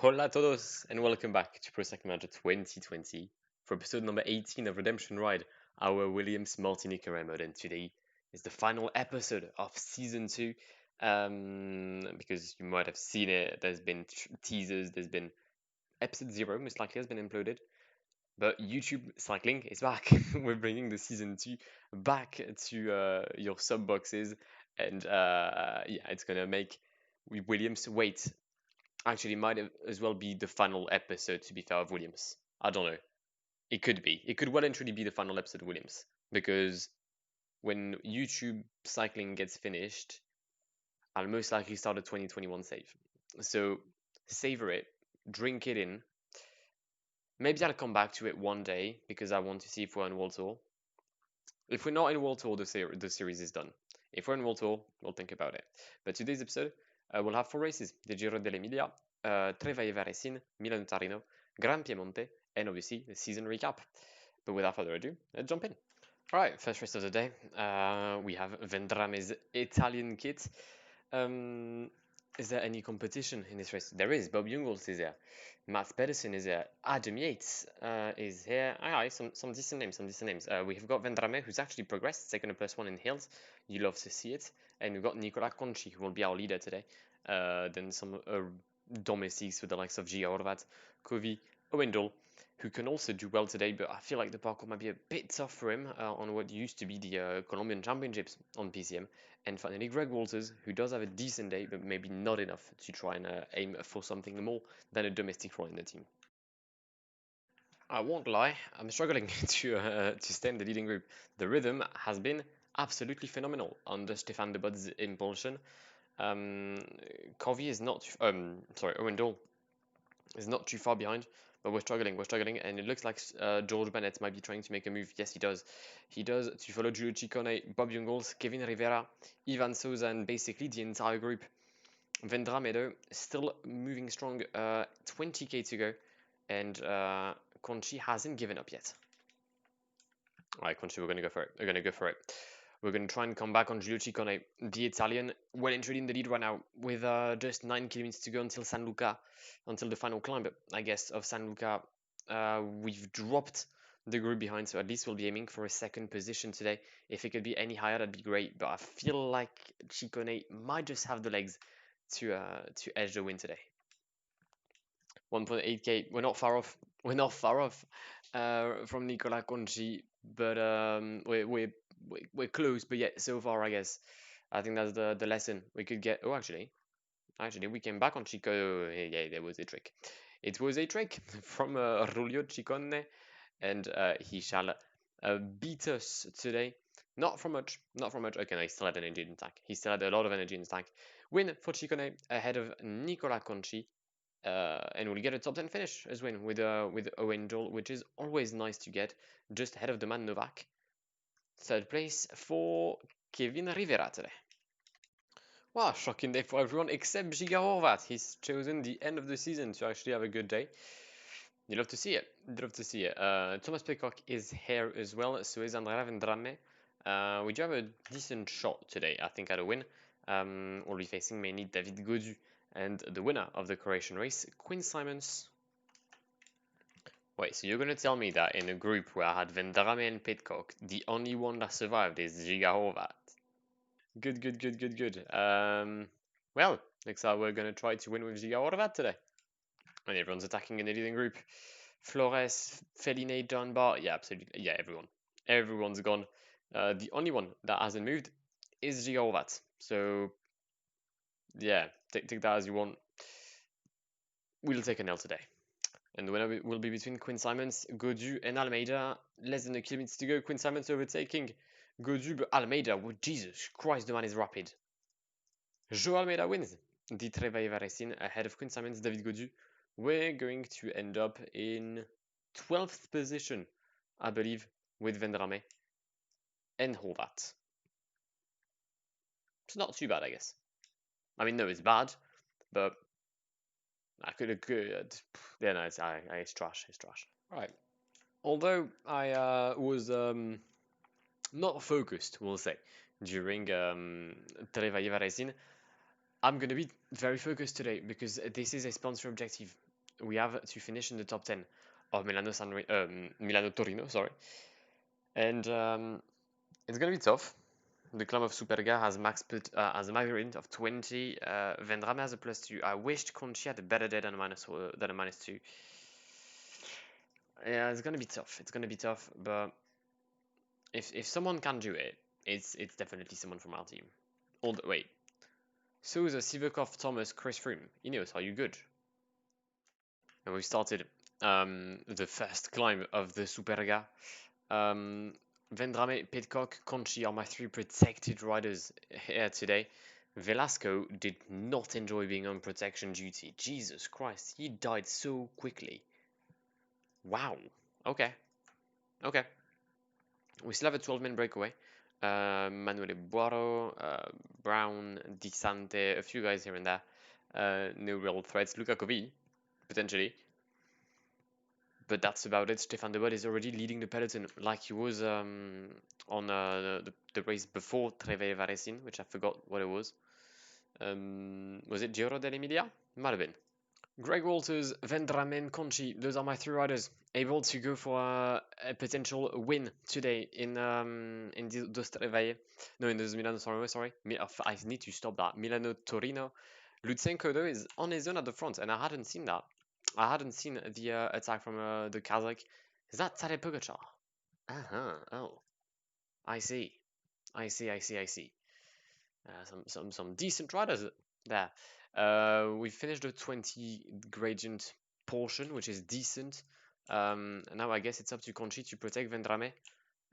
Hola a todos and welcome back to Pro Cycling Manager 2020 for episode number 18 of Redemption Ride, our Williams Martini career mode. And today is the final episode of season 2. Because you might have seen it, there's been teasers, there's been episode 0, most likely has been uploaded. But YouTube cycling is back. We're bringing the season 2 back to your sub boxes, and yeah, it's gonna make Williams wait. Actually, might as well be the final episode, to be fair, of Williams. I don't know. It could be. It could well and truly be the final episode of Williams. Because when YouTube cycling gets finished, I'll most likely start a 2021 save. So savor it, drink it in. Maybe I'll come back to it one day because I want to see if we're on World Tour. If we're not in World Tour, the series is done. If we're in World Tour, we'll think about it. But today's episode, we'll have 4 races: the Giro dell'Emilia, Trevaie-Varesin, Milano-Torino, Gran Piemonte, and obviously the season recap. But without further ado, let's jump in. Alright, first race of the day, we have Vendrame's Italian kit. Is there any competition in this race? There is. Bob Jungels is here. Mats Pedersen is here. Adam Yates is here. Some decent names, we have got Vendrame, who's actually progressed, second to +1 in hills. You love to see it. And we've got Nicola Conci, who will be our leader today. Then some domestics with the likes of Gia Horvat, Kovi, Owendal, who can also do well today, but I feel like the parkour might be a bit tough for him on what used to be the Colombian Championships on PCM. And finally, Greg Walters, who does have a decent day, but maybe not enough to try and aim for something more than a domestic role in the team. I won't lie, I'm struggling to stay in the leading group. The rhythm has been absolutely phenomenal under Stefan de Bod's impulsion. Covey is not, Owendal is not too far behind, but we're struggling, and it looks like George Bennett might be trying to make a move. Yes, he does. He does, to follow Giulio Ciccone, Bob Jungels, Kevin Rivera, Ivan Souza, and basically the entire group. Vendrame still moving strong, 20k to go, and Conchi hasn't given up yet. Alright, Conchi, we're going to go for it. We're going to try and come back on Giulio Ciccone, the Italian, well and truly in the lead right now, with just 9 kilometers to go until San Luca, until the final climb, I guess, of San Luca. We've dropped the group behind, so at least we'll be aiming for a second position today. If it could be any higher, that'd be great, but I feel like Ciccone might just have the legs to edge the win today. 1.8k, we're not far off. From Nicola Conci, but we're close. But yet, so far, I guess, I think that's the lesson we could get. Oh, actually, we came back on Chico. Yeah, there was a trick. It was a trick from Rulio Ciccone, and he shall beat us today. Not from much. Okay, no, he still had energy in attack. He still had a lot of energy in attack. Win for Ciccone ahead of Nicola Conci. And we'll get a top 10 finish as win with Owendal, which is always nice to get, just ahead of the man Novak. Third place for Kevin Rivera today. Wow, shocking day for everyone except Giga Horvat. He's chosen the end of the season to actually have a good day. You love to see it. Thomas Peacock is here as well, so is Andrea Vendrame. We do have a decent shot today, I think, at a win. We'll be facing mainly David Gaudu and the winner of the Croatian race, Quinn Simons. Wait, so you're going to tell me that in a group where I had Vendrame and Pitcock, the only one that survived is Giga Horvat? Good. Well, looks like we're going to try to win with Giga Horvat today. And everyone's attacking in the leading group. Flores, Feline, Dunbar, yeah, absolutely, yeah, everyone. Everyone's gone. The only one that hasn't moved is Giga Horvat. So, yeah, take that as you want. We'll take an L today. And the winner will be between Quinn Simons, Gaudu, and Almeida. Less than a kilometer to go. Quinn Simons overtaking Gaudu, but Almeida, well, Jesus Christ, the man is rapid. Joe Almeida wins the Trevaie-Varesin ahead of Quinn Simons, David Gaudu. We're going to end up in 12th position, I believe, with Vendrame and Horvat. It's not too bad, I guess. I mean, no, it's bad, but I could have good. Yeah, no, it's trash. Right. Although I was not focused, we'll say, during Trevaie-Varesin, I'm gonna be very focused today because this is a sponsor objective. we have to finish in the top 10 of Milano-Torino, sorry. And it's going to be tough. The club of Superga has has a max rating of 20. Vendrame has a +2. I wished Conchi had a better day than a -2. Yeah, it's gonna be tough. It's gonna be tough, but if someone can do it, it's definitely someone from our team. Wait. Souza, Sivakov, Thomas, Chris Froome. Ineos, are you good? And we started the first climb of the Superga. Vendrame, Pidcock, Conchi are my 3 protected riders here today. Velasco did not enjoy being on protection duty. Jesus Christ, he died so quickly. Wow. Okay. Okay. We still have a 12-man breakaway. Manuel Buaro, Brown, Di Sante, a few guys here and there. No real threats. Luca Covi, potentially. But that's about it. Stefan de Bod is already leading the peloton like he was on the race before Treve Varesin, which I forgot what it was. Was it Giro dell'Emilia? Might have been. Greg Walters, Vendramen, Conchi, those are my 3 riders able to go for a potential win today in the Streveye. No, in the Milano-Torino, sorry. I need to stop that. Milano-Torino. Lutsenko, though, is on his own at the front, and I hadn't seen that. I hadn't seen the attack from the Kazakh. Is that Tadej Pogacar? Uh-huh. Oh, I see. I see. Some decent riders there. We finished the 20 gradient portion, which is decent. Now I guess it's up to Conchi to protect Vendrame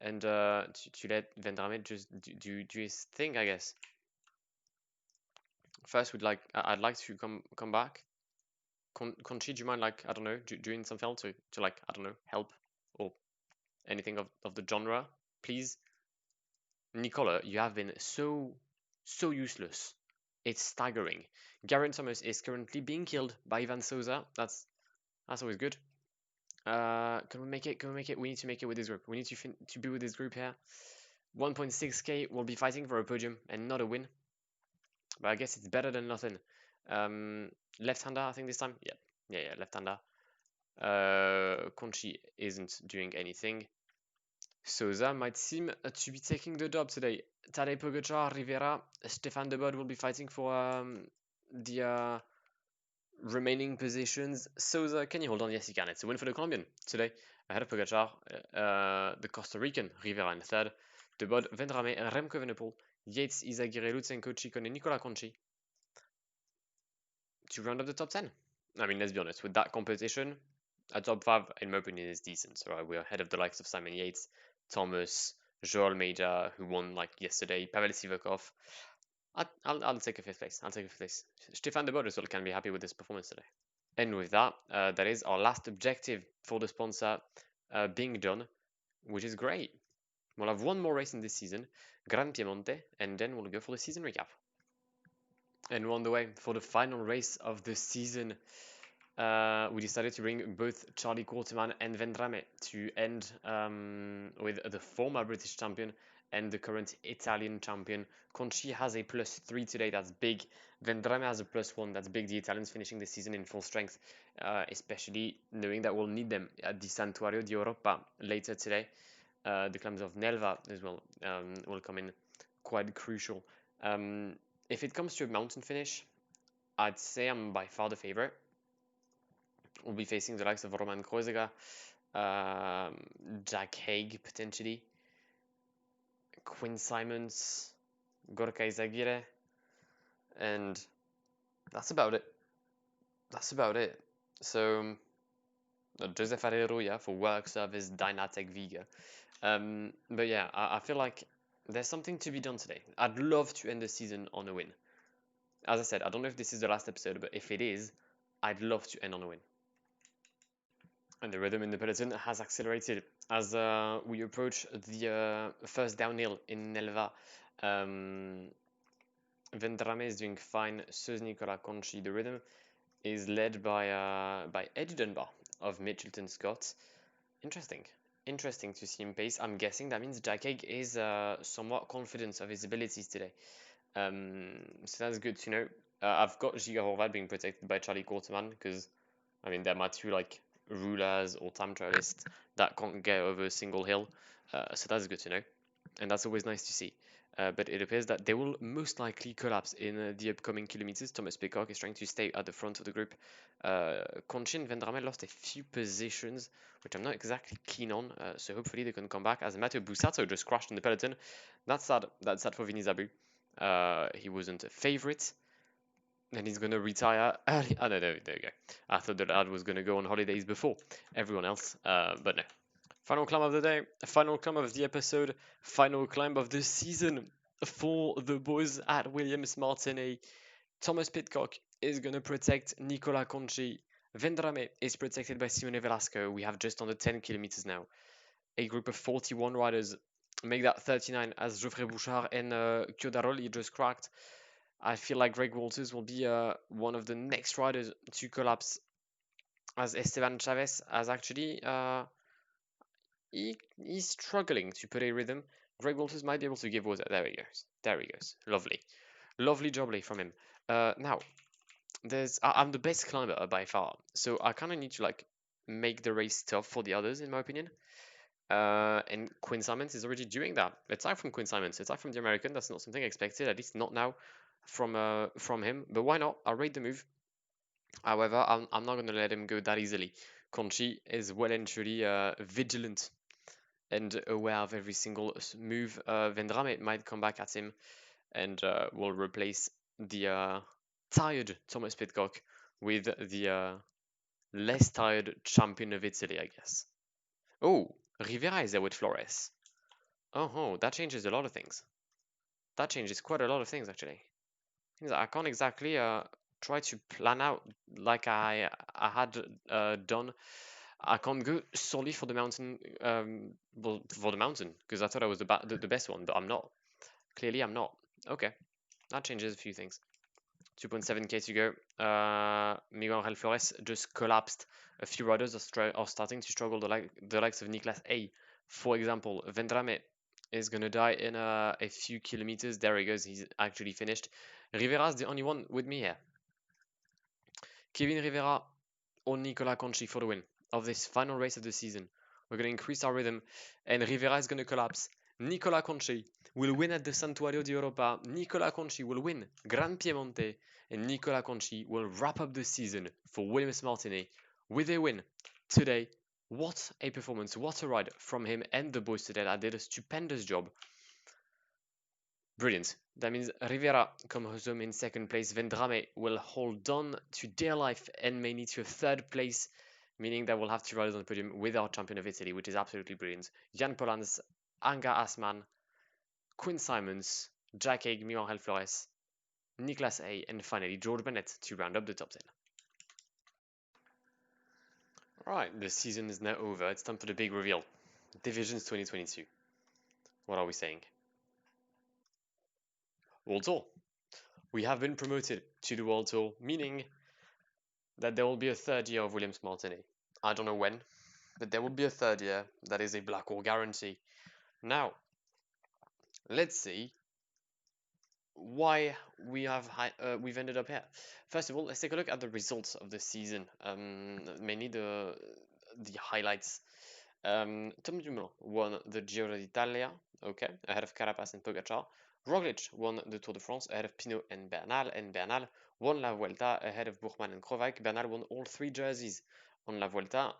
and to let Vendrame just do his thing, I guess. First, I'd like to come back. Conchi, do you mind, like, I don't know, doing something else to like, I don't know, help or anything of the genre, please? Nicola, you have been so useless. It's staggering. Geraint Thomas is currently being killed by Ivan Souza. That's always good. Can we make it? Can we make it? We need to make it with this group. We need to be with this group here. 1.6k will be fighting for a podium and not a win. But I guess it's better than nothing. Left-hander, I think this time. Yeah, left-hander. Conchi isn't doing anything. Souza might seem to be taking the job today. Tadej Pogacar, Rivera, Stefan de Bod will be fighting for the remaining positions. Souza, can you hold on? Yes, he can. It's a win for the Colombian today. Ahead of Pogacar, the Costa Rican, Rivera in third. De Bod, Vendrame, Remco Evenepoel, Yates, Izagirre, Lutsenko, Chicone, and Nicola Conchi to round up the top 10. I mean, let's be honest, with that competition, a top 5, in my opinion, is decent. So we're ahead of the likes of Simon Yates, Thomas, Joel Almeida, who won like yesterday, Pavel Sivakov. I'll take a 5th place. I'll take a 5th place. Stefan de Bod as well can be happy with this performance today. And with that, that is our last objective for the sponsor being done, which is great. We'll have one more race in this season, Gran Piemonte, and then we'll go for the season recap. And we're on the way for the final race of the season. We decided to bring both Charlie Quarterman and Vendrame to end with the former British champion and the current Italian champion. Conchi has a +3 today, that's big. Vendrame has a +1, that's big. The Italians finishing the season in full strength, especially knowing that we'll need them at the Santuario di Europa later today. The climbs of Nelva as well will come in quite crucial. If it comes to a mountain finish, I'd say I'm by far the favorite. We'll be facing the likes of Roman Kreuziger, Jack Haig potentially, Quinn Simons, Gorka Izagirre, and that's about it. So Joseph Areruya for work service Dynatec Viga. But yeah, I feel like there's something to be done today. I'd love to end the season on a win. As I said, I don't know if this is the last episode, but if it is, I'd love to end on a win. And the rhythm in the peloton has accelerated as we approach the first downhill in Nelva. Vendrame is doing fine, so is Nicola Conchi. The rhythm is led by Eddie Dunbar of Mitchelton Scott. Interesting to see him pace. I'm guessing that means Jack Haig is somewhat confident of his abilities today. So that's good to know. I've got Giga Horvath being protected by Charlie Quarterman because I mean, they're my two like rulers or time trialists that can't get over a single hill, so that's good to know, and that's always nice to see. But it appears that they will most likely collapse in the upcoming kilometers. Thomas Peacock is trying to stay at the front of the group. Conchin Vendrame lost a few positions, which I'm not exactly keen on, so hopefully they can come back, as Matteo Bussato just crashed in the peloton. That's sad. That's sad for Vini Zabu. He wasn't a favorite, and he's going to retire early. Oh, no, there you go. I thought the lad was going to go on holidays before everyone else, but no. Final climb of the day, final climb of the episode, final climb of the season for the boys at Williams Martini. Thomas Pidcock is going to protect Nicola Conchi. Vendrame is protected by Simone Velasco. We have just under 10 kilometers now. A group of 41 riders make that 39 as Geoffrey Bouchard and Chiudaroli just cracked. I feel like Greg Walters will be one of the next riders to collapse, as Esteban Chavez has actually he's struggling to put a rhythm. Greg Walters might be able to give water. There he goes. There he goes. Lovely, lovely jubbly from him. Now I'm the best climber by far, so I kind of need to like make the race tough for the others, in my opinion. And Quinn Simons is already doing that. Aside from Quinn Simons, aside from the American, that's not something I expected, at least not now from him. But why not? I'll rate the move. However, I'm not going to let him go that easily. Conchi is well and truly vigilant and aware of every single move. Vendrame might come back at him and will replace the tired Thomas Pidcock with the less tired champion of Italy, I guess. Oh, Rivera is there with Flores. Oh, that changes a lot of things. That changes quite a lot of things, actually. I can't exactly try to plan out like I had done. I can't go solely for the mountain, well, for the mountain, because I thought I was the best one, but I'm not. Clearly, I'm not. Okay, that changes a few things. 2.7k to go. Miguel Angel Flores just collapsed. A few riders are starting to struggle, the likes of Niklas A. For example, Vendrame is going to die in a few kilometers. There he goes. He's actually finished. Rivera's the only one with me here. Kevin Rivera or Nicola Conchi for the win of this final race of the season. We're going to increase our rhythm, and Rivera is going to collapse. Nicola Conchi will win at the Santuario di Europa. Nicola Conchi will win Gran Piemonte, and Nicola Conchi will wrap up the season for Williams Martini with a win today. What a performance, what a ride from him and the boys today that did a stupendous job. Brilliant. That means Rivera comes home in second place. Vendrame will hold on to dear life and may need to a third place, meaning that we'll have two riders on the podium with our champion of Italy, which is absolutely brilliant. Jan Polans, Anga Asman, Quinn Simons, Jack Haig, Miguel Angel Flores, Niklas A, and finally George Bennett to round up the top 10. Alright, the season is now over. It's time for the big reveal. Divisions 2022. What are we saying? World Tour. We have been promoted to the World Tour, meaning that there will be a third year of Williams Martini. I don't know when, but there will be a third year. That is a black hole guarantee. Now, let's see why we've ended up here. First of all, let's take a look at the results of the season. Mainly the highlights. Tom Dumoulin won the Giro d'Italia, okay, ahead of Carapaz and Pogacar. Roglic won the Tour de France ahead of Pinot and Bernal won La Vuelta ahead of Buchmann and Krojak. Bernal won all three jerseys on La Vuelta.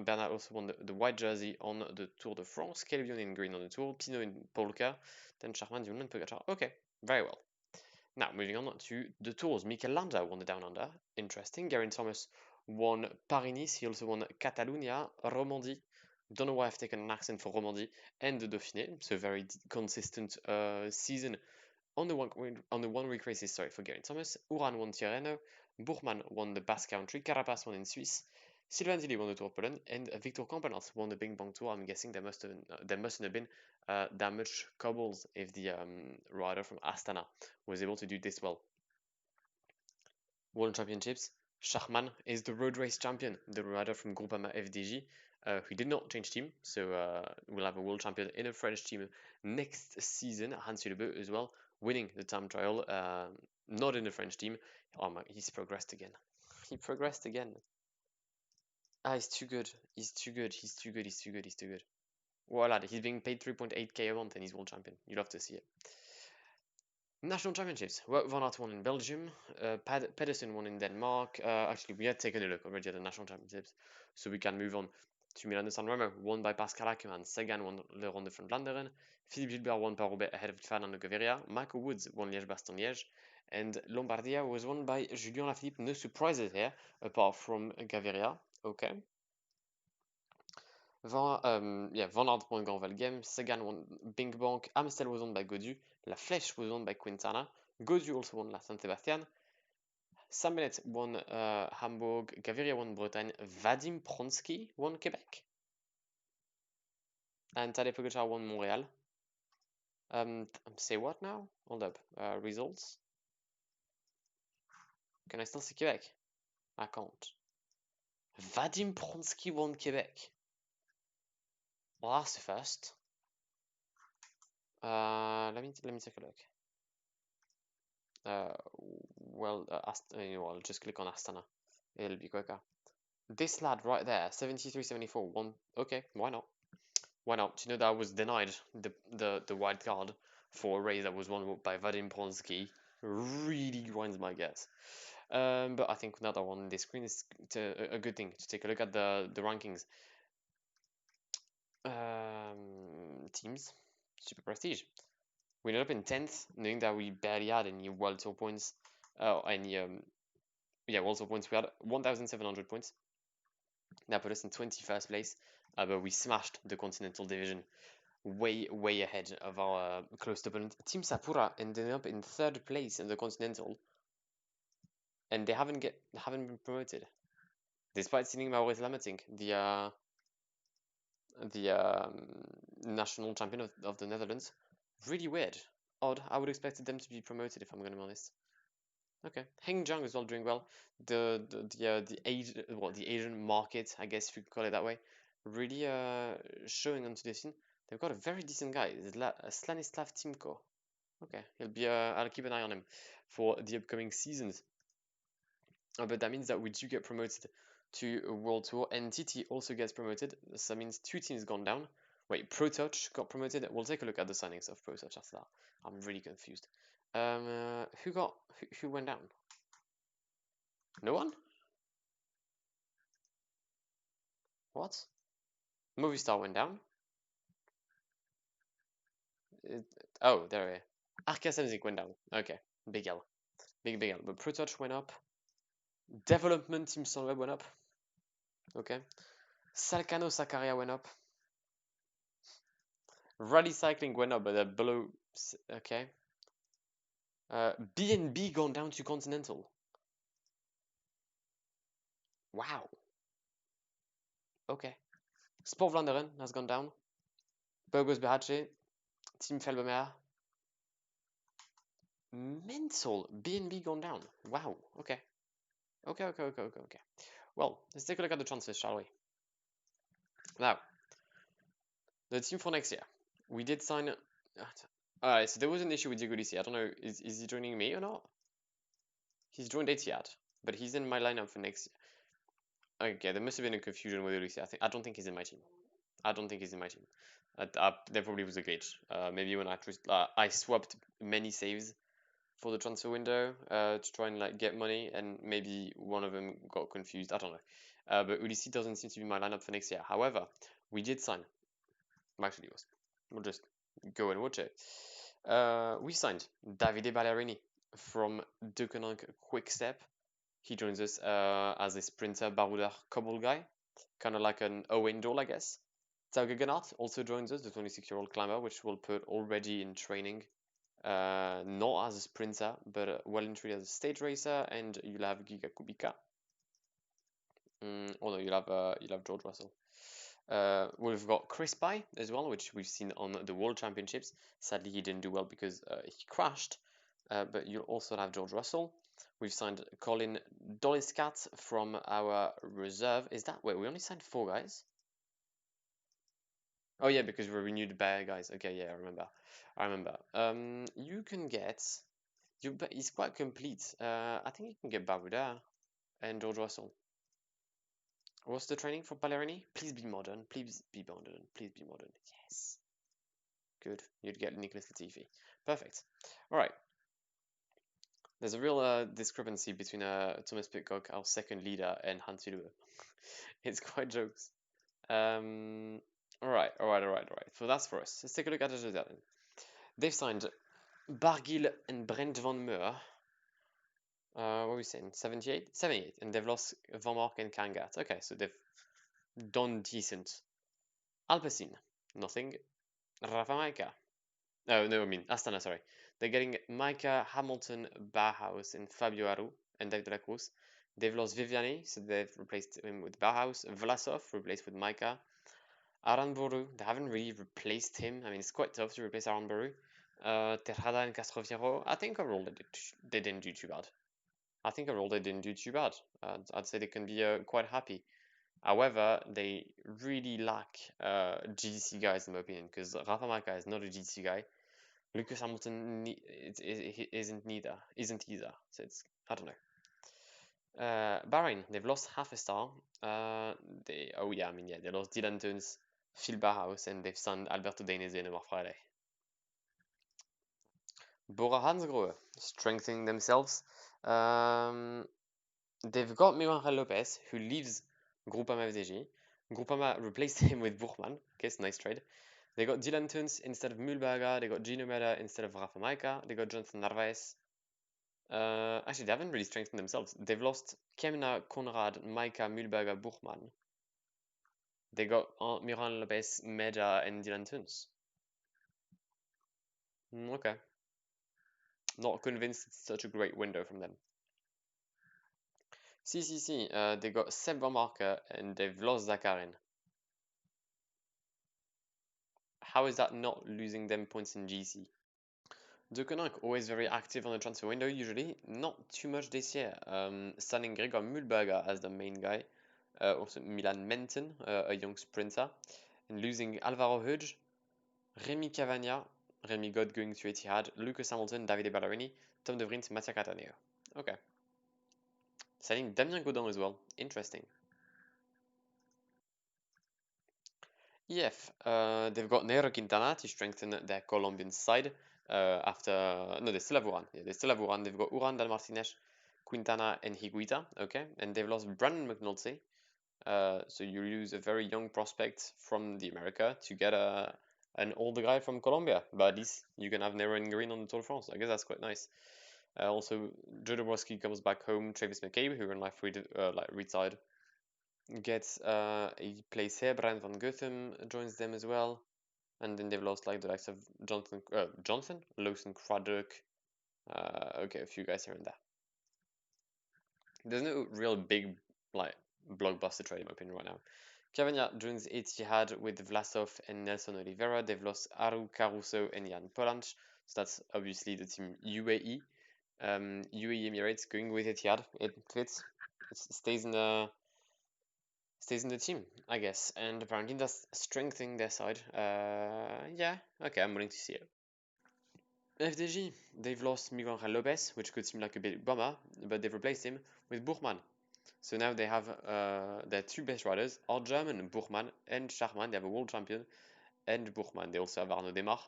Bernal also won the white jersey on the Tour de France. Caleb Ewan in green on the Tour. Pinot in polka. Then Schachmann, Dumoulin, and Pogacar. Okay, very well. Now, moving on to the Tours. Mikel Landa won the Down Under. Interesting. Geraint Thomas won Paris-Nice. He also won Catalunya, Romandie. Don't know why I've taken an accent for Romandie and the Dauphiné. So very consistent season on the one week races. Sorry, for Geraint Thomas. Uran won Tirreno. Buchmann won the Basque Country. Carapaz won in Swiss. Sylvain Tilly won the Tour of Poland, and Victor Campenaerts won the Bing Bang Tour. I'm guessing there mustn't have been that much cobbles if the rider from Astana was able to do this well. World Championships. Schachmann is the road race champion, the rider from Groupama FDJ, who did not change team, so we'll have a world champion in a French team next season. Hans Hüllebø as well, winning the time trial, not in the French team. Oh my, he's progressed again. He progressed again. Ah, he's too good. He's too good. He's too good. He's too good. He's too good. Voila, he's being paid 3.8k a month and he's world champion. You love to see it. National championships. Wout van Aert won in Belgium. Pedersen won in Denmark. Actually, we had taken a look already at the national championships, so we can move on to Milano-San Remo, won by Pascal Ackermann. Sagan won Le Ronde van Vlaanderen. Philippe Gilbert won Paris-Roubaix ahead of Fernando Gaviria. Michael Woods won Liège-Bastogne-Liège. And Lombardia was won by Julien Lafilippe. No surprises here, apart from Gaviria. Okay. Van Aert won Grand Valgame, Sagan won Bing Bang, Amstel was won by Gaudu, La Flèche was won by Quintana, Gaudu also won La Saint-Sébastien, Sam Bennett won Hamburg, Gaviria won Bretagne, Vadim Pronsky won Quebec, and Tadej Pogacar won Montreal. Say what now? Hold up. Results. Can I still see Quebec? I can't. Vadim Pronsky won Quebec. Well, that's the first. Let me take a look. I'll just click on Astana. It'll be quicker. This lad right there, 73-74, won. Okay, why not? Why not? Do you know that I was denied the wild card for a race that was won by Vadim Pronsky? Really grinds my guess. But I think another one on this screen is a good thing to take a look at the rankings. Teams, Super Prestige. We ended up in 10th, knowing that we barely had any World Tour points. World Tour points. We had 1,700 points. That put us in 21st place, but we smashed the Continental Division way ahead of our close opponent. Team Sapura ended up in 3rd place in the Continental, and they haven't been promoted, despite seeing Maurice Lammertink, the national champion of the Netherlands. Really weird, odd. I would expect them to be promoted, if I'm going to be honest. Okay, Heng Zhang is all doing well. The Asian market, I guess if you could call it that way, really showing onto the scene. They've got a very decent guy, Stanislav Timko. Okay, he'll be. I'll keep an eye on him for the upcoming seasons. But that means that we do get promoted to a World Tour, and TT also gets promoted. So that means 2 teams gone down. Wait, ProTouch got promoted. We'll take a look at the signings of ProTouch after that. I'm really confused. Who went down? No one? What? Movistar went down? Oh, there we are. Arca Samsic went down. Okay, big L. Big L. But ProTouch went up. Development Team Sunweb went up. Okay. Salcano Sakaria went up. Rally Cycling went up, but below. Okay. B&B gone down to Continental. Wow. Okay. Sport Vlaanderen has gone down. Burgos Behace. Team Felbemer. Mental. B&B gone down. Wow. Okay. Okay. Well, let's take a look at the transfers, shall we? Now, the team for next year. We did sign. Alright, so there was an issue with Diego Lisi. I don't know, is he joining me or not? He's joined Etihad, but he's in my lineup for next year. Okay, there must have been a confusion with Lisi. I don't think he's in my team. I don't think he's in my team. There probably was a glitch. Maybe when I swapped many saves for the transfer window to try and like get money, and maybe one of them got confused. I don't know. But Ulisi doesn't seem to be my lineup for next year. However, we did sign. Actually, we'll just go and watch it. We signed Davide Ballerini from Deceuninck Quickstep. He joins us as a sprinter, baroudeur, cobble guy, kind of like an Owen Doll, I guess. Tauge Gennard also joins us, the 26-year-old climber, which we'll put already in training, not as a sprinter, but well and truly as a stage racer. And you'll have Giga Kubica. Oh no, you'll have George Russell. We've got Chris Pye as well, which we've seen on the World Championships. Sadly, he didn't do well because he crashed. But you'll also have George Russell. We've signed Colin Doliscat from our reserve. Wait, we only signed 4 guys? Oh yeah, because we renewed bare guys. Okay, yeah, I remember. You can get... but he's quite complete. I think you can get Baruda and George Russell. What's the training for Ballerini? Please be modern. Please be modern. Please be modern. Yes. Good. You'd get Nicholas Latifi. Perfect. All right. There's a real discrepancy between Thomas Pitcock, our second leader, and Hans Lue. It's quite jokes. All right. So that's for us. Let's take a look at it then. They've signed Bargiel and Brent Van Meer. What are we saying? 78? 78. And they've lost Van Mark and Kangat. Okay, so they've done decent. Alpecin, nothing. Rafa Maika. Oh, no, I mean Astana, sorry. They're getting Micah, Hamilton, Bauhaus, and Fabio Aru, and David de la Cruz. They've lost Viviani, so they've replaced him with Bauhaus. Vlasov replaced with Micah. Aranburu, they haven't really replaced him. I mean, it's quite tough to replace Aranburu. Tejada and Castroviero, I think overall they didn't do too bad. I'd say they can be quite happy. However, they really lack GDC guys in my opinion, because Rafa Maka is not a GDC guy. Lucas Hamilton isn't either. So it's, I don't know. Bahrain, they've lost half a star. They lost Dylan Tunes, Phil Barhaus, and they've signed Alberto Dainese and Omar Friday. Bora Hansgrohe, strengthening themselves. They've got Miguel Lopez, who leaves Groupama FDG. Groupama replaced him with Buchmann. Okay, it's a nice trade. They got Dylan Tunes instead of Mühlberger. They got Gino Mera instead of Rafa Maika. They got Jonathan Narvaez. Actually, they haven't really strengthened themselves. They've lost Kemna, Konrad, Maika, Mühlberger, Buchmann. They got Miran Lopez, Meda, and Dylan Tunes. Okay. Not convinced it's such a great window from them. CCC, they got Seb Van Marker and they've lost Zakarin. How is that not losing them points in GC? De Koninck, always very active on the transfer window, usually. Not too much this year. Signing Gregor Mühlberger as the main guy. Also Milan Menten, a young sprinter. And losing Alvaro Hodge, Remy Cavagna, Remy God going to Etihad, Lucas Hamilton, Davide Ballerini, Tom De Vrient, Mattia Cataneo. Okay. Signing Damien Godin as well. Interesting. EF, they've got Nero Quintana to strengthen their Colombian side. They still have Uran. Yeah, they still have Uran. They've got Uran, Dan Martinez, Quintana, and Higuita. Okay, and they've lost Brandon McNulty. So you lose a very young prospect from the America to get an older guy from Colombia. But at least you can have Nero and Green on the Tour de France. I guess that's quite nice. Also, Joe Dabrowski comes back home. Travis McCabe, who ran retired, gets he plays here. Brian van Gotham joins them as well, and then they've lost like the likes of Johnson, Lawson Craddock, okay, a few guys here and there. There's no real big like blockbuster trade in my opinion right now. Cavagna joins Etihad with Vlasov and Nelson Oliveira. They've lost Aru Caruso and Jan Polanc, so that's obviously the team UAE. UAE Emirates going with Etihad. It fits. It stays in the team, I guess, and apparently that's strengthening their side. Yeah, okay, I'm willing to see it. FDG, they've lost Miguel Lopez, which could seem like a bit bummer, but they've replaced him with Buchmann. So now they have their two best riders are German, Buchmann and Schachmann. They have a world champion and Buchmann. They also have Arnaud Demar,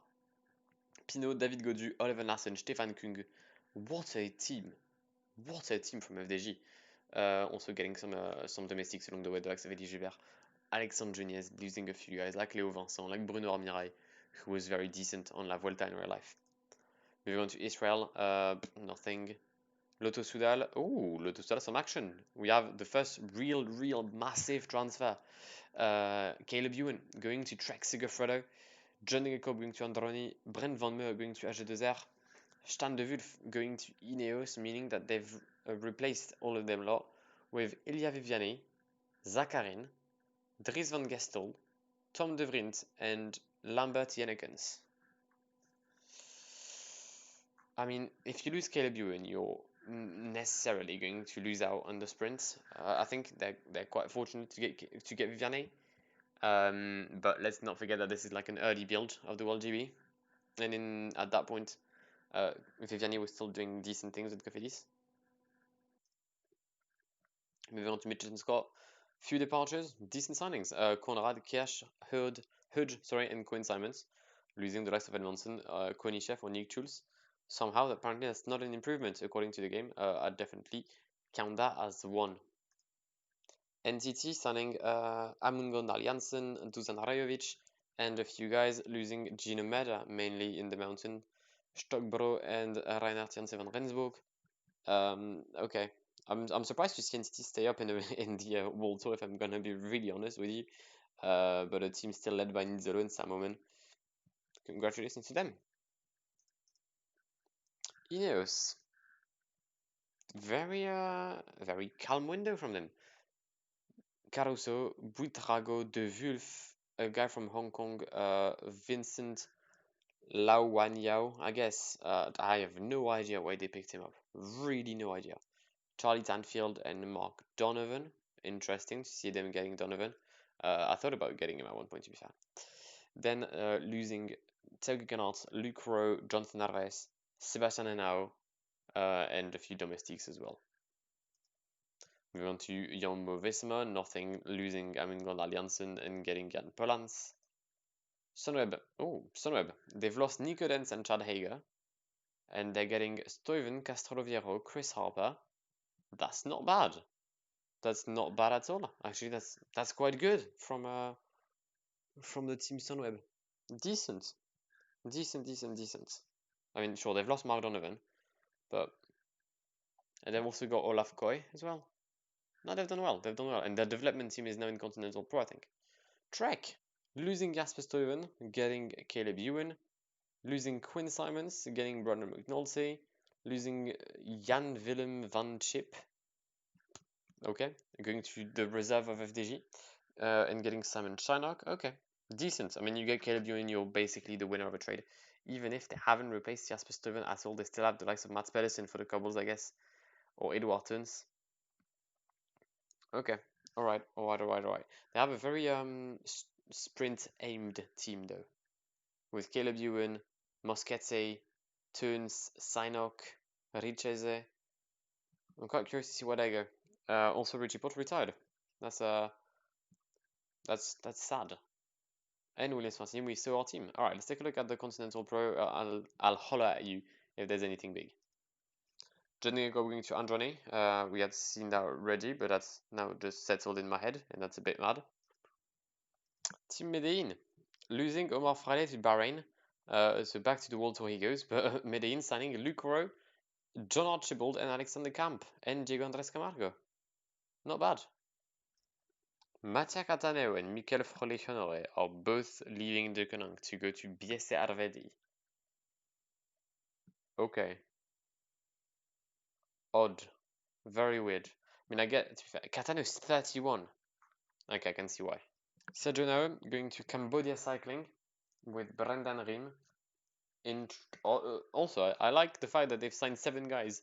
Pinot, David Godu, Oliver Larsen, Stefan Kung. What a team! What a team from FDG. Also getting some domestics along the way, the likes of Eddie Gilbert. Alexandre Juniez, losing a few guys like Léo Vincent, like Bruno Armirail, who was very decent on La Vuelta in real life. Moving on to Israel, nothing. Lotto Soudal, Lotto Soudal, some action. We have the first real massive transfer. Caleb Ewan going to Trek Segafredo, John Degenkolb going to Androni, Brent Van Meer going to AG2R, Stan de Wulf going to Ineos, meaning that they've replaced all of them lot with Ilya Viviani, Zakarin, Dries van Gestel, Tom de Vrient, and Lambert Jennekens. I mean, if you lose Caleb Ewan, you're necessarily going to lose out on the sprints. I think they're quite fortunate to get Viviani. But let's not forget that this is like an early build of the World GB, and at that point, Viviani was still doing decent things with Cofidis. Moving on to Mitchelton Scott, Few departures, decent signings. Konrad, Kiash, Hudge, sorry, and Quinn Simons. Losing the likes of Edmondson, Konishev or Nick Schulz. Somehow, apparently, that's not an improvement according to the game. I'd definitely count that as one. NTT signing Amundgondal Janssen, Dusan Rajovic, and a few guys losing Gino Meda, mainly in the mountain. Stockbro and Reinhard Janssen van Rensburg. Okay. I'm surprised to see NTT stay up in the World Tour, if I'm gonna be really honest with you. But a team still led by Nizzolo and Samomen. Congratulations to them. Ineos. Very calm window from them. Caruso, Buitrago, De Wulf, a guy from Hong Kong, Vincent Lau Wan Yao, I guess. I have no idea why they picked him up. Really no idea. Charlie Tanfield and Mark Donovan. Interesting to see them getting Donovan. I thought about getting him at one point, to be fair. Then losing Telge Gannart, Luke Rowe, Jonathan Narvaez, Sebastian Henao, and a few domestics as well. Moving on to Jumbo Visma, nothing, losing Amundsen Janssen and getting Jan Polans. Sunweb. They've lost Nico Dens and Chad Hager, and they're getting Stuyven, Castroviero, Chris Harper. That's not bad. That's not bad at all. Actually, that's quite good from the team Sunweb. Decent. I mean, sure, they've lost Mark Donovan, but and they've also got Olaf Koy as well. No, they've done well. And their development team is now in Continental Pro, I think. Trek, losing Jasper Stuyven, getting Caleb Ewan, losing Quinn Simons, getting Brandon McNulty, losing Jan Willem van Chip. Okay, going to the reserve of FDG, and getting Simon Shinnock. Okay, decent. I mean, you get Caleb Ewan, you're basically the winner of a trade. Even if they haven't replaced Jasper Stuyven at all, they still have the likes of Mats Pedersen for the Cobbles, I guess, or Edward Tuns. Okay, all right. They have a very sprint-aimed team though, with Caleb Ewan, Moschette, Tuns, Sinok, Richese. I'm quite curious to see where they go. Also, Richie Port retired. That's sad. And Williams Martini, we saw our team. All right, let's take a look at the Continental Pro. I'll holler at you if there's anything big. Generally going to Andrade. We had seen that already, but that's now just settled in my head, and that's a bit mad. Team Medellin, losing Omar Friday to Bahrain. So back to the World Tour he goes, but Medellin signing Luke Rowe, John Archibald, and Alexander Camp, and Diego Andres Camargo. Not bad. Mattia Cataneo and Mikel Frolich-Honoré are both leaving the Canang to go to Biese Arvedi. Okay. Odd. Very weird. I mean, I get, to be fair, Cataneo is 31. Okay, I can see why. Sergio Naum going to Cambodia Cycling with Brendan Rim. Also, I like the fact that they've signed 7 guys.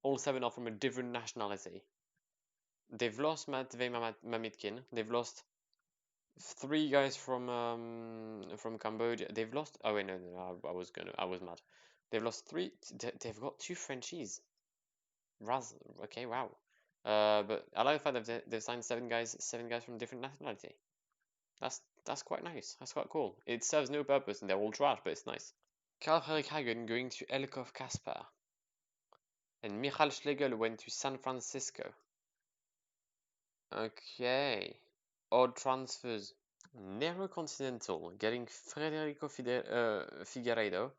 All 7 are from a different nationality. They've lost Matvey Mamitkin. They've lost 3 guys from Cambodia. They've lost. Oh wait, no, I was mad. They've lost 3. They've got 2 Frenchies. Okay, wow. But I like the fact that they've signed 7 guys from different nationality. That's quite nice. That's quite cool. It serves no purpose and they're all trash, but it's nice. Karl Fredrik Hagen going to Elkov Kaspar. And Michal Schlegel went to San Francisco. Okay. Odd transfers. Nero Continental getting Federico Figueiredo,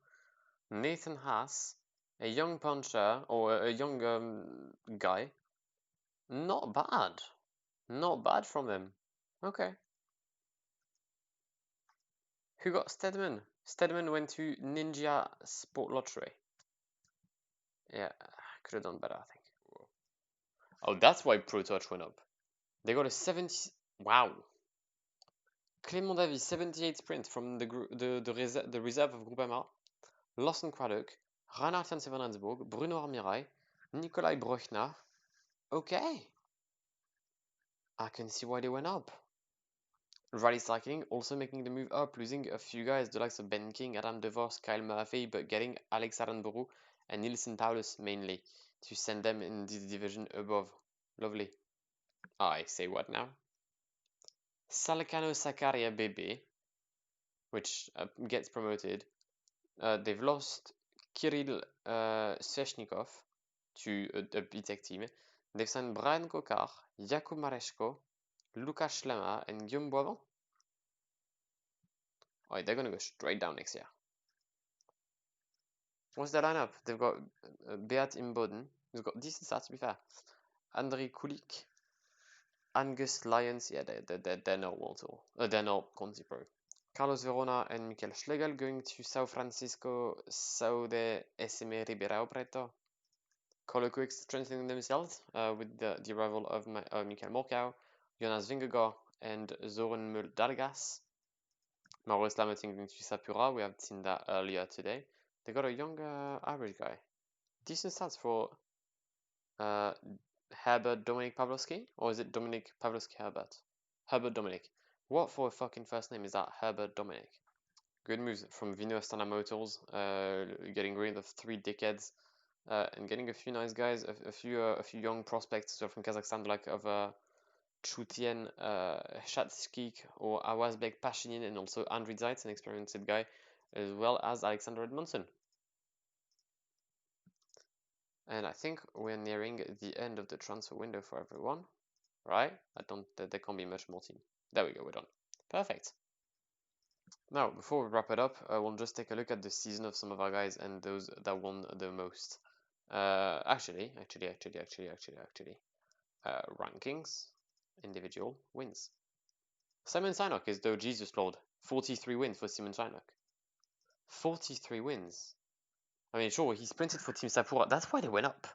Nathan Haas, a young puncher or a young guy. Not bad. Not bad from them. Okay. Who got Stedman? Stedman went to Ninja Sport Lottery. Yeah, could have done better, I think. Oh, that's why Pro Touch went up. They got a 70. Wow. Clément Davis, 78 sprint from the reserve of Groupama. Lawson Craddock, Reinhard Janssen van Rensburg, Bruno Armirail, Nikolai Brochner. Okay. I can see why they went up. Rally Cycling also making the move up, losing a few guys, the likes of Ben King, Adam DeVos, Kyle Murphy, but getting Alex Arenborough and Nielsen Paulus mainly to send them in the division above. Lovely. I say what now? Salcano Sakarya BB, which gets promoted. They've lost Kirill Sveshnikov to a B-Tech team. They've signed Brian Kokar, Jakub Mareshko, Lukas Schlema, and Guillaume Boivin. Oh, they're going to go straight down next year. What's their lineup? They've got Beat Imboden, who's got decent stats to be fair. Andriy Kulik, Angus Lyons, yeah, they're not World they're not Conti Pro. Carlos Verona and Michael Schlegel going to São Francisco, Saude SM Ribeirão Preto. Colo-Quick strengthening themselves with the arrival of Michael Morkau, Jonas Vingegaard, and Zoran Muldargas. Mauro Slamoting going to Sapura, we have seen that earlier today. They got a young Irish guy. Decent stats for Herbert Dominic Pavlovsky, or is it Dominic Pavlovsky Herbert? Herbert Dominic. What for a fucking first name is that, Herbert Dominic? Good moves from Vino Astana Motors, getting rid of 3 dickheads, and getting a few nice guys, a few young prospects from Kazakhstan, like of Chutien Shatskik or Awazbek Pashinin, and also Andriy Zaitz, an experienced guy, as well as Alexander Edmondson. And I think we're nearing the end of the transfer window for everyone, right? There can't be much more team. There we go, we're done. Perfect. Now, before we wrap it up, we'll just take a look at the season of some of our guys and those that won the most. Actually, rankings, individual wins. Simon Sinek is the Jesus Lord. 43 wins for Simon Sinek. 43 wins. I mean, sure, he sprinted for Team Sapura. That's why they went up.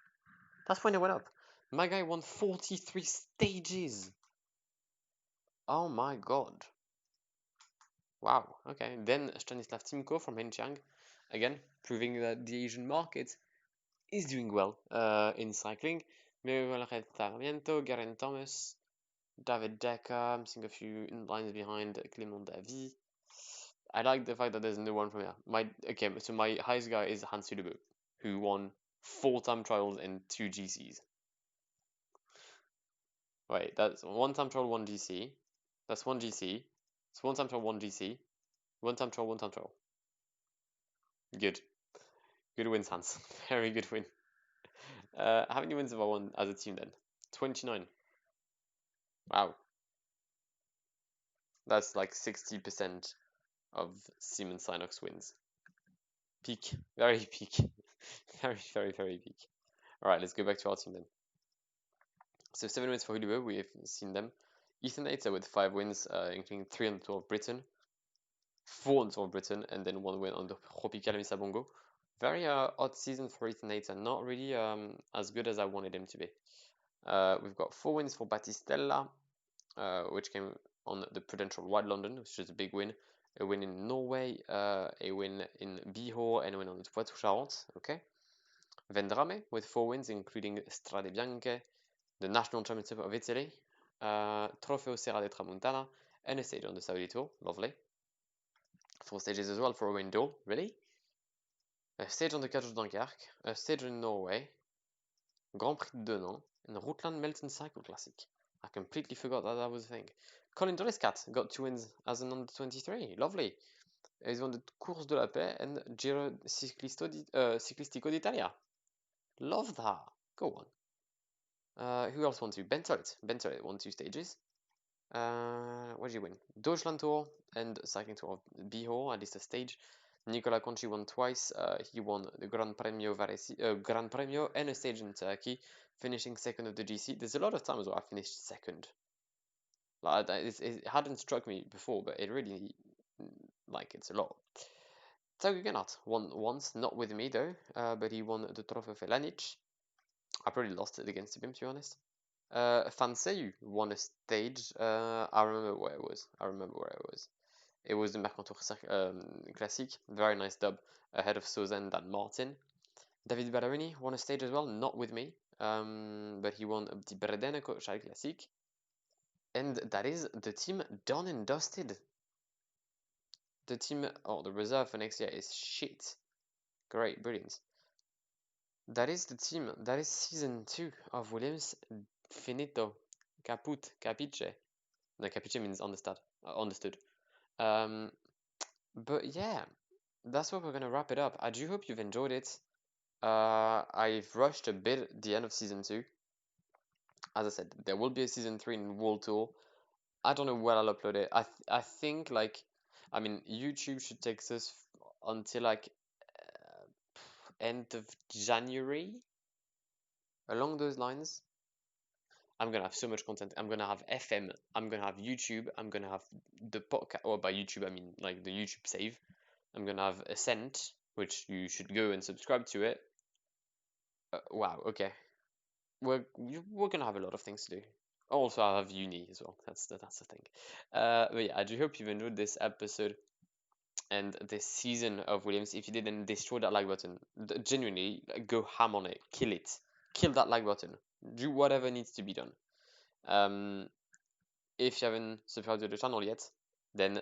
That's why they went up. My guy won 43 stages. Oh my god. Wow, okay. Then Stanislav Timko from Henchang. Again, proving that the Asian market is doing well in cycling. Miguel Sarmiento, Garen Thomas, David Decker. I'm seeing a few lines behind Clément Davy. I like the fact that there's no one from here. So my highest guy is Hans Hudebo, who won 4 time trials and 2 GCs. Wait, that's 1 time trial, 1 GC. That's 1 GC. It's 1 time trial, 1 GC. 1 time trial, 1 time trial. Good. Good wins, Hans. Very good win. How many wins have I won as a team then? 29. Wow. That's like 60% of Simon Sinok's wins. Peak. Very peak. Very peak. Alright, let's go back to our team then. So 7 wins for Hudebo, we've seen them. Ethan Ater with 5 wins, including 3 on the Tour of Britain, 4 on the Tour of Britain, and then 1 win on the Tropical Misabongo. Very odd season for Ethan Ater, not really as good as I wanted him to be. We've got 4 wins for Battistella, which came on the Prudential Wide London, which is a big win. A win in Norway, a win in Bihor, and a win on the Poitou-Charentes. Okay. Vendrame with 4 wins, including Strade Bianche, the National Championship of Italy, Trofeo Serra de Tramontana, and a stage on the Saudi Tour. Lovely. 4 stages as well for Owen Dole. Really? A stage on the Cage of Dunkerque, a stage in Norway, Grand Prix de Denain, and Rutland Melton Cycle Classic. I completely forgot that was a thing. Colin Doriscat got 2 wins as an under 23. Lovely. He's won the Course de la Paix and Giro Ciclistico d'Italia. Love that. Go on. Who else won 2? Ben Todt. Ben Todt won 2 stages. What did he win? Deutschland Tour and Cycling Tour of Bihor, at least a stage. Nicola Conci won twice. He won the Gran Premio and a stage in Turkey, finishing 2nd of the GC. There's a lot of times where I finished 2nd. Like it hadn't struck me before, but it really, it's a lot. Tauge Gennard won once, not with me though, but he won the Trofeo Felanic. I probably lost it against him, to be honest. Fanseu won a stage. I remember where it was. It was the Mercantour Classique. Very nice dub ahead of Sozan and Martin. David Ballerini won a stage as well, not with me, but he won the Bredeneco Chai Classique. And that is the team done and dusted. The team, the reserve for next year is shit. Great, brilliant. That is the team. That is season 2 of Williams. Finito. Caput. Capiche. No, capisce means understood. Understood. But yeah, that's what we're gonna wrap it up. I do hope you've enjoyed it. I've rushed a bit at the end of season 2. As I said, there will be a season 3 in World Tour. I don't know when I'll upload it. I think like, I mean, YouTube should take us until like end of January, along those lines. I'm gonna have so much content. I'm gonna have FM. I'm gonna have YouTube. I'm gonna have the podcast. Or by YouTube, I mean like the YouTube save. I'm gonna have Ascent, which you should go and subscribe to it. Wow. Okay. We're gonna have a lot of things to do. Also, I have uni as well. That's the thing. But yeah, I do hope you've enjoyed this episode and this season of Williams. If you didn't, destroy that like button. Genuinely, like, go ham on it. Kill it. Kill that like button. Do whatever needs to be done. If you haven't subscribed to the channel yet, then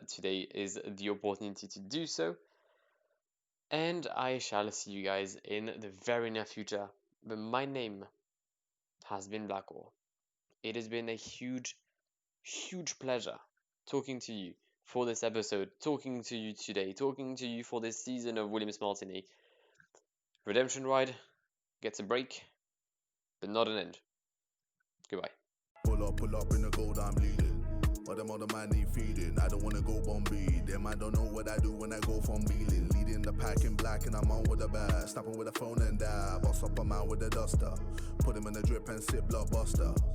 today is the opportunity to do so. And I shall see you guys in the very near future. But my name has been Blackwall. It has been a huge, huge pleasure talking to you for this episode, talking to you today, talking to you for this season of Williams Martini. Redemption Ride gets a break, but not an end. Goodbye. Pull up in the gold, I'm leading. But them other man need feeding. I don't wanna go Bombay. Them I don't know what I do when I go from Beeling. Leading the pack in black and I'm on with the bag. Snapping with a phone and dab. Boss up a man with a duster. Put him in the drip and sit blockbuster.